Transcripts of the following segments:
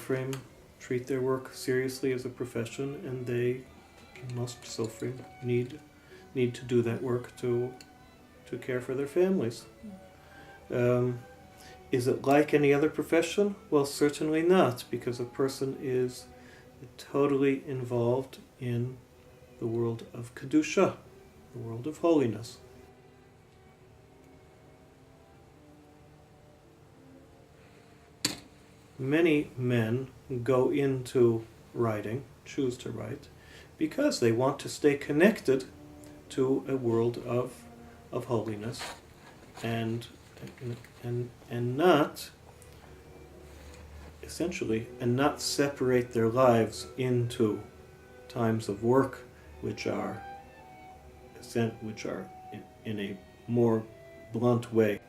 Sofrim treat their work seriously as a profession, and most Sofrim need to do that work to care for their families. Is it like any other profession? Well, certainly not, because a person is totally involved in the world of Kedusha, the world of holiness. Many men go into writing, choose to write, because they want to stay connected to a world of holiness, and not not separate their lives into times of work which are in a more blunt way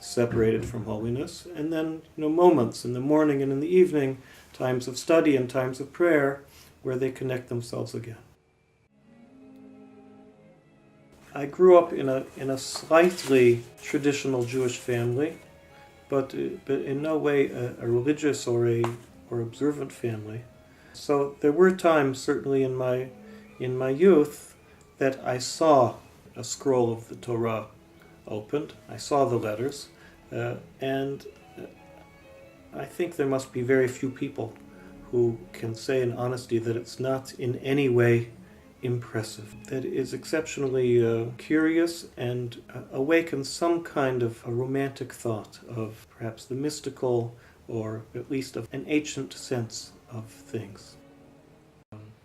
separated from holiness, and then moments in the morning and in the evening, times of study and times of prayer, where they connect themselves again. I grew up in a slightly traditional Jewish family, but in no way a religious or observant family. So there were times, certainly in my youth, that I saw a scroll of the Torah opened. I saw the letters, and I think there must be very few people who can say in honesty that it's not in any way impressive, that is exceptionally curious and awakens some kind of a romantic thought of perhaps the mystical, or at least of an ancient sense of things.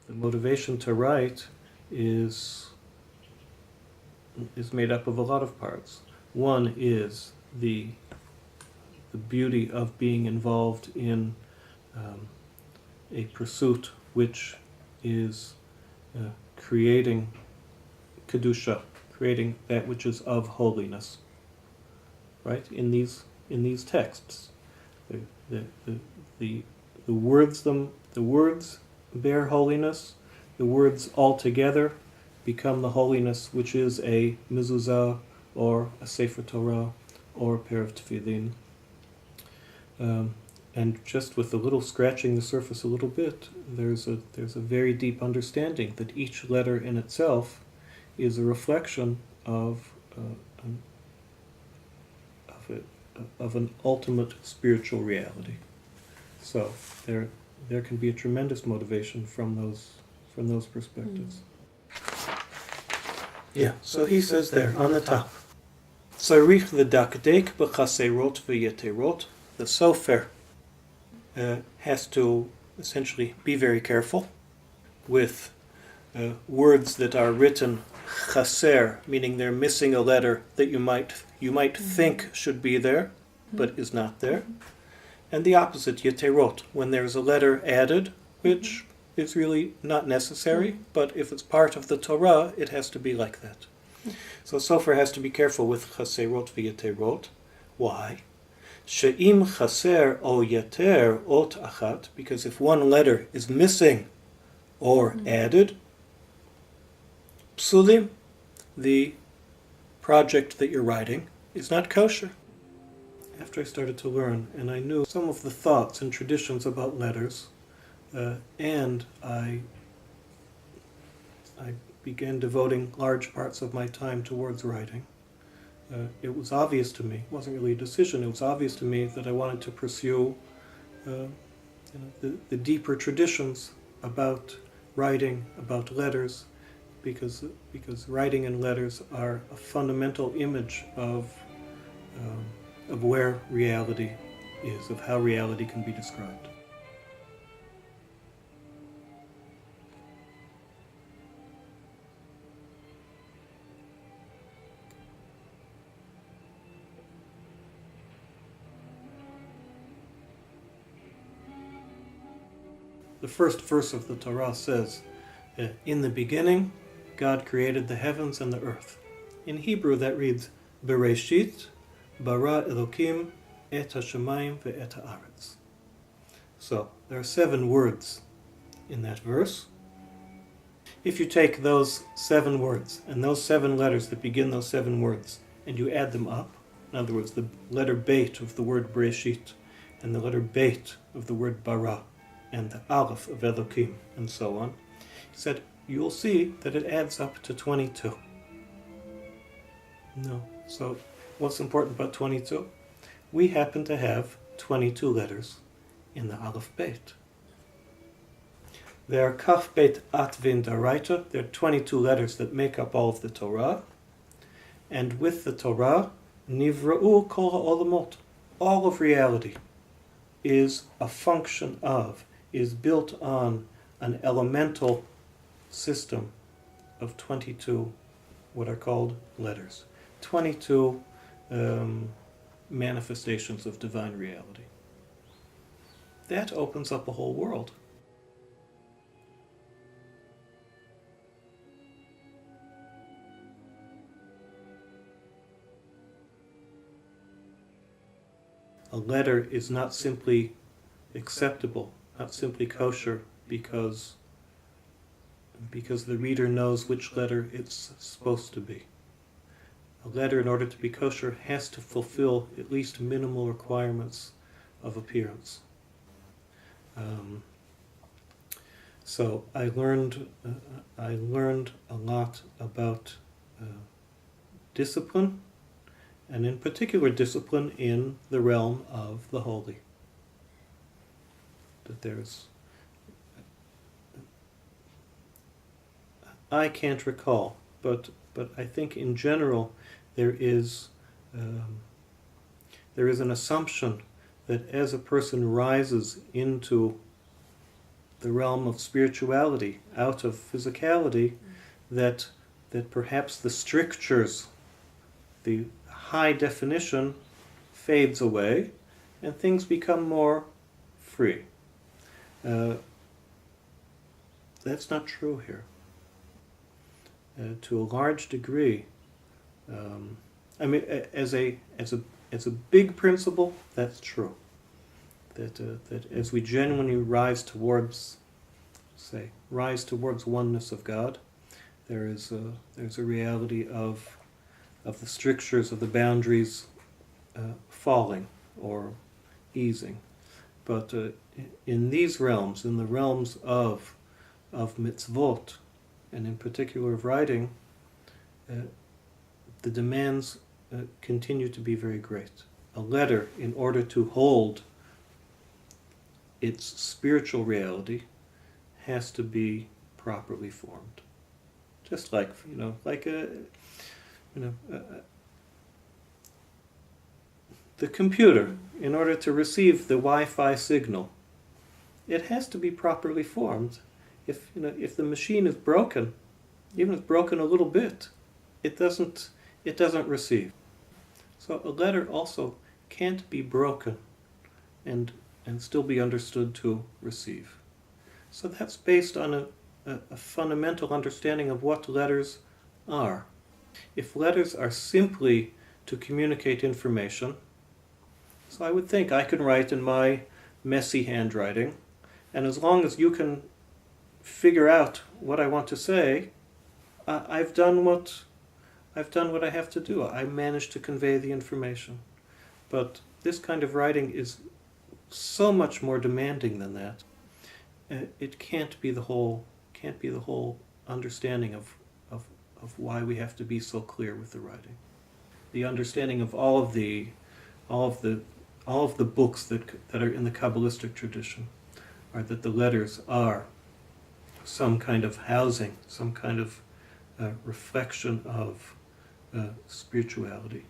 The motivation to write is made up of a lot of parts. One is the beauty of being involved in a pursuit which is creating Kedusha, creating that which is of holiness. Right? In these texts, the words bear holiness. The words altogether become the holiness which is a mezuzah, or a Sefer Torah, or a pair of tefillin. And just with a little scratching the surface a little bit, there's a very deep understanding that each letter in itself is a reflection of an ultimate spiritual reality. So there can be a tremendous motivation from those perspectives. Yeah, so he says there on the top, Tzarich l'dakdek b'chaserot v'yeterot. The sofer has to essentially be very careful with words that are written chaser, meaning they're missing a letter that you might think should be there, but is not there. And the opposite, yeterot, when there's a letter added, which is really not necessary, but if it's part of the Torah, it has to be like that. So sofer has to be careful with chaserot v'yeterot. Why? She'im chaser o yeter ot achat, because if one letter is missing or added, psulim, the project that you're writing, is not kosher. After I started to learn, and I knew some of the thoughts and traditions about letters, and I began devoting large parts of my time towards writing. It was obvious to me, it wasn't really a decision, it was obvious to me that I wanted to pursue the deeper traditions about writing, about letters, because writing and letters are a fundamental image of where reality is, of how reality can be described. The first verse of the Torah says, in the beginning, God created the heavens and the earth. In Hebrew that reads, Bereshit, bara Elokim, et hashamayim ve'et haaretz. So, there are 7 words in that verse. If you take those 7 words, and those 7 letters that begin those 7 words, and you add them up, in other words, the letter beit of the word Bereshit, and the letter beit of the word bara, and the Aleph of Elohim, and so on. He said, you'll see that it adds up to 22. No. So what's important about 22? We happen to have 22 letters in the Aleph Beit. There are Kaf Beit Atvin Daraita. There are 22 letters that make up all of the Torah. And with the Torah, Nivra'u Kol HaOlamot. All of reality is a function of, is built on an elemental system of 22 what are called letters. 22 manifestations of divine reality. That opens up a whole world. A letter is not simply acceptable, not simply kosher, because the reader knows which letter it's supposed to be. A letter, in order to be kosher, has to fulfill at least minimal requirements of appearance. So I learned a lot about discipline, and in particular discipline in the realm of the holy. That there's, I can't recall, but I think in general there is an assumption that as a person rises into the realm of spirituality, out of physicality, that perhaps the strictures, the high definition, fades away, and things become more free. That's not true here. To a large degree, I mean, as a big principle, that's true. That as we genuinely rise towards oneness of God, there's a reality of the strictures of the boundaries falling or easing. But in these realms, in the realms of mitzvot, and in particular of writing, the demands continue to be very great. A letter, in order to hold its spiritual reality, has to be properly formed. Just like, the computer, in order to receive the Wi-Fi signal, it has to be properly formed. If the machine is broken, even if it's broken a little bit, it doesn't receive. So a letter also can't be broken and still be understood to receive. So that's based on a fundamental understanding of what letters are. If letters are simply to communicate information, so I would think I can write in my messy handwriting, and as long as you can figure out what I want to say, I've done what I have to do. I managed to convey the information. But this kind of writing is so much more demanding than that. It can't be the whole understanding of why we have to be so clear with the writing. The understanding of all of the books that are in the Kabbalistic tradition are that the letters are some kind of housing, some kind of reflection of spirituality,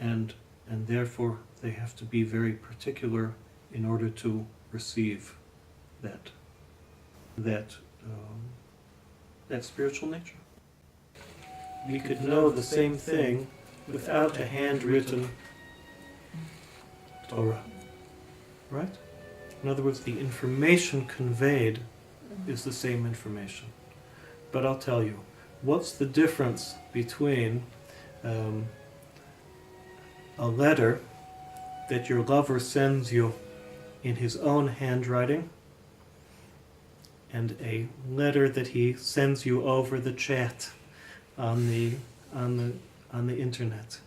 and therefore they have to be very particular in order to receive that spiritual nature. We could know the same thing without a handwritten Torah, right? In other words, the information conveyed is the same information. But I'll tell you, what's the difference between a letter that your lover sends you in his own handwriting and a letter that he sends you over the chat on the internet?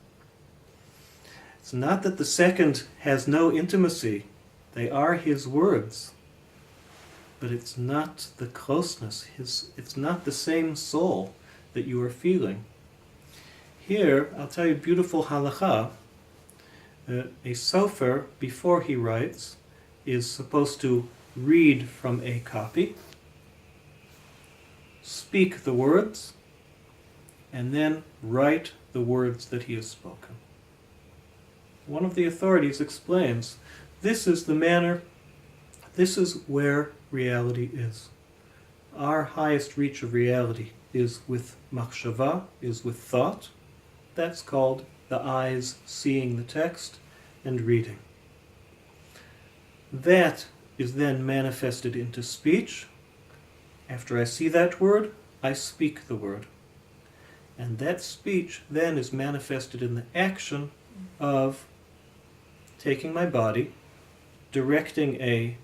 It's not that the second has no intimacy. They are his words. but it's not the closeness. It's not the same soul that you are feeling. Here, I'll tell you a beautiful halacha. A sofer, before he writes, is supposed to read from a copy, speak the words, and then write the words that he has spoken. One of the authorities explains, this is the manner, this is where reality is. Our highest reach of reality is with machshava, is with thought. That's called the eyes seeing the text and reading. That is then manifested into speech. After I see that word, I speak the word. And that speech then is manifested in the action of taking my body, directing a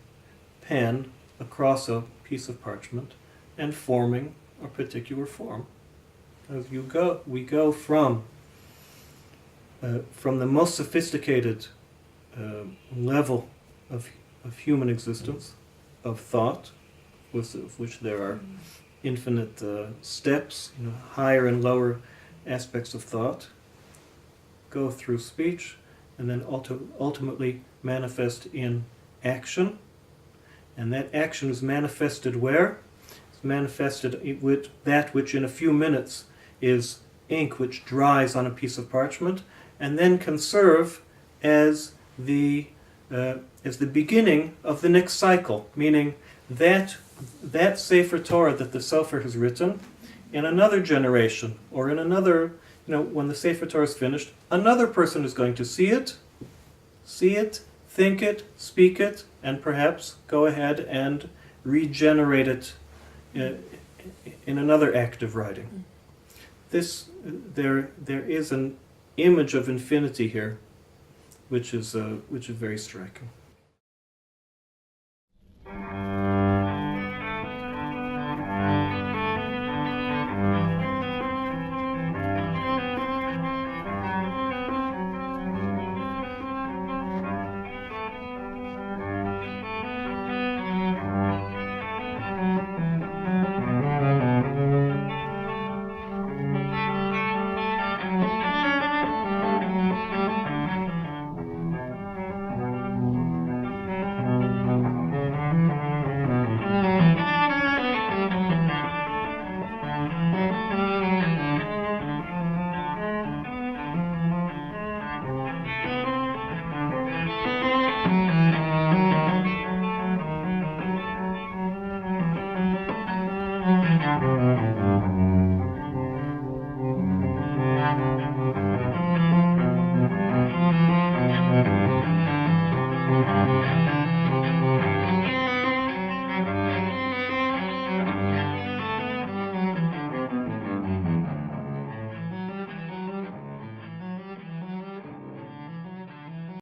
pen across a piece of parchment, and forming a particular form. As we go from the most sophisticated level of human existence, of thought, of which there are infinite steps, higher and lower aspects of thought, go through speech, and then ultimately manifest in action. And that action is manifested where? It's manifested with that which in a few minutes is ink which dries on a piece of parchment, and then can serve as the beginning of the next cycle, meaning that Sefer Torah that the Sofer has written, in another generation, or in another, when the Sefer Torah is finished, another person is going to see it, think it, speak it, and perhaps go ahead and regenerate it in another act of writing. There is an image of infinity here, which is very striking.